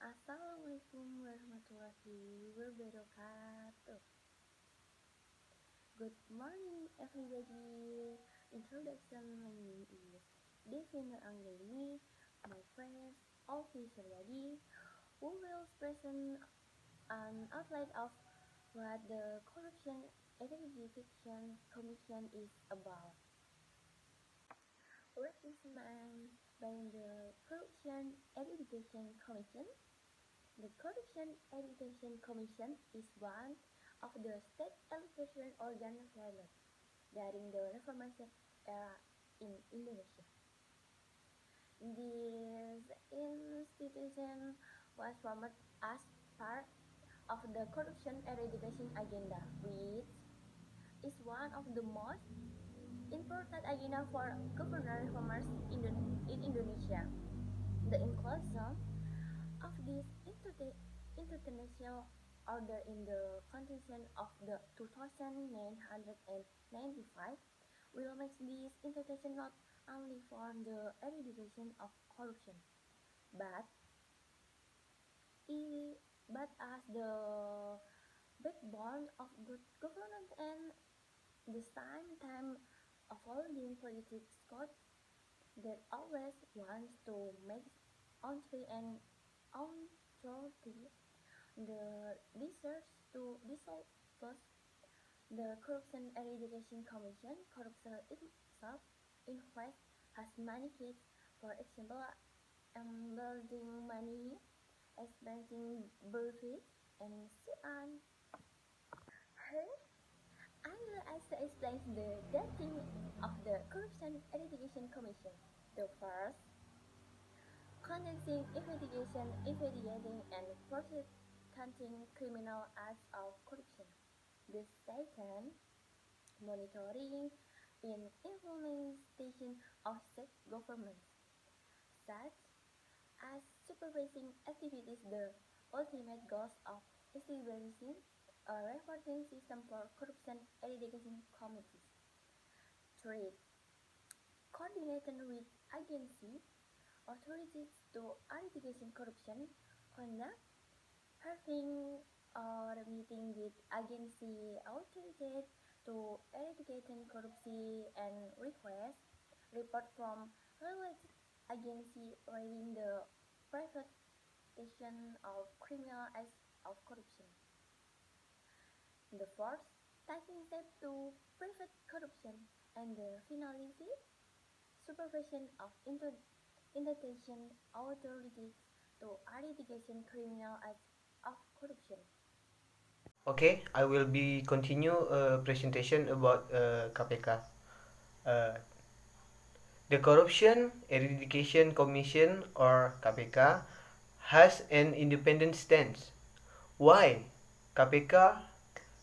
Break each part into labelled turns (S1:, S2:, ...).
S1: Assalamualaikum warahmatullahi wabarakatuh. Good morning, everybody. Introduction: My name is Devina Anggeli. My friends, officer Yadi, who will present an outline of what the Corruption Eradication Commission is about. What is meant by the Corruption Eradication Commission? The Corruption Eradication Commission is one of the state election organizations during the Reformation era in Indonesia. This institution was formed as part of the Corruption Eradication Agenda, which is one of the most important agenda for government reformers in Indonesia. The inclusion of this international order in the Constitution of the 2995 will make this institution not only for the eradication of corruption, but as the backbone of good governance and the same time avoiding politics code that always wants to make country and authority. The research to dissolve the Corruption Eradication Commission. Corruption itself, in fact, has many kids. For example, embezzling money, expensing benefits, and so on. Here, I will also explain the dating of the Corruption Eradication Commission. The first, conducting investigation, investigating and prosecuting criminal acts of corruption. The second, monitoring and implementation of state governments, such as supervising activities. The ultimate goal of establishing a reporting system for corruption eradication committees. 3. Coordinating with agency authorities to eradicate corruption, conduct having or meeting with agency authorities to eradicate corruption and request report from related agency rating the privatization of criminal acts of corruption. The fourth, taking steps to prevent corruption, and finally, supervision of institution authorities to eradicate criminal acts of corruption.
S2: Okay, I will be continue a presentation about KPK. Uh, the Corruption Eradication Commission or KPK has an independent stance. Why KPK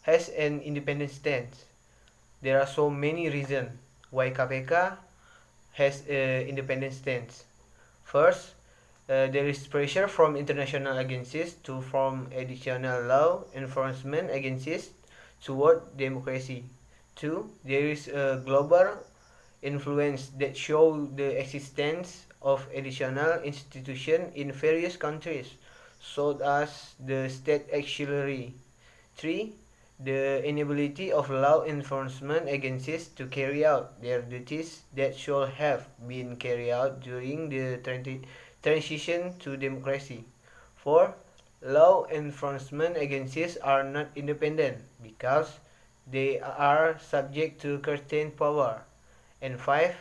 S2: has an independent stance? There are so many reasons why KPK has an independent stance. First, there is pressure from international agencies to form additional law enforcement agencies toward democracy. 2. There is a global influence that show the existence of additional institutions in various countries, such as the state auxiliary. 3. The inability of law enforcement agencies to carry out their duties that should have been carried out during the transition to democracy. 4. Law enforcement agencies are not independent because they are subject to curtailed power. And 5.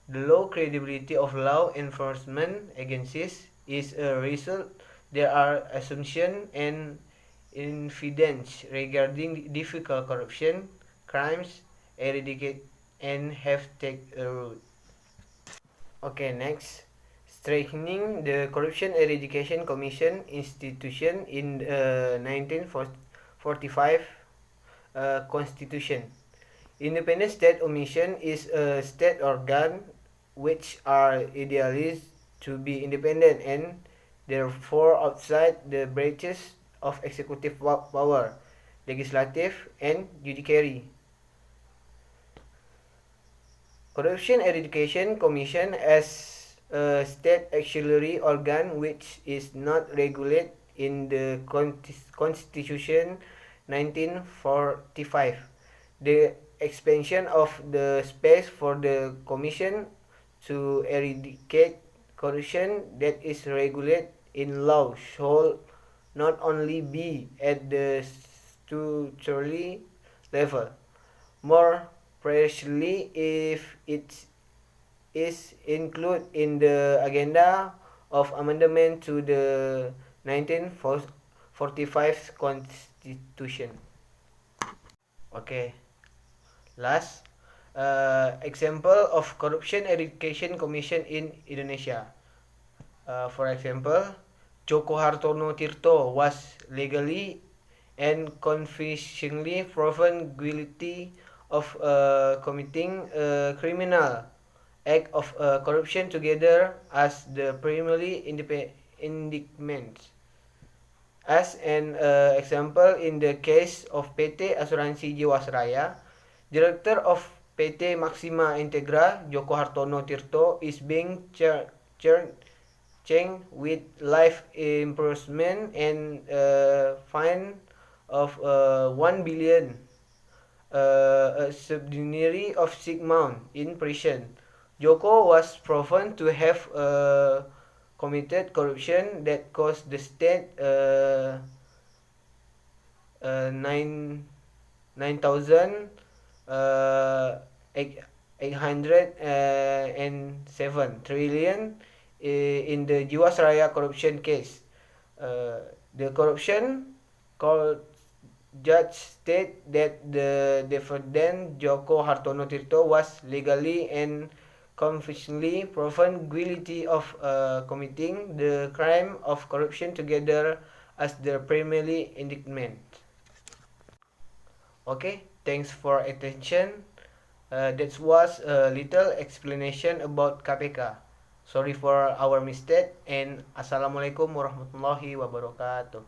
S2: The low credibility of law enforcement agencies is a result. There are assumptions and evidence regarding difficult corruption, crimes, eradicate and have take a root. Okay, next. Strengthening the Corruption Eradication Commission institution in 1945 Constitution. Independent State Commission is a state organ which are idealized to be independent and therefore outside the branches of executive power, legislative, and judiciary. Corruption Eradication Commission as a state auxiliary organ which is not regulated in the Constitution 1945. The expansion of the space for the Commission to eradicate corruption that is regulated in law should not only be at the statutory level, more precisely if it is included in the agenda of amendment to the 1945 Constitution. Okay, last example of corruption eradication commission in Indonesia. For example, Joko Hartono Tirto was legally and convincingly proven guilty of committing a criminal act of corruption together as the primary indictment. As an example, in the case of PT Asuransi Jiwasraya, Director of PT Maxima Integra Joko Hartono Tirto is being charged with life imprisonment and fine of 1 billion, a subsidiary of Sigmund in prison. Joko was proven to have committed corruption that cost the state 9,000 807 trillion in the Jiwasraya corruption case. The corruption court judge state that the defendant Joko Hartono Tirto was legally and convincingly proven guilty of committing the crime of corruption together as the primary indictment. Okay, thanks for attention. That was a little explanation about KPK. Sorry for our mistake and Assalamualaikum warahmatullahi wabarakatuh.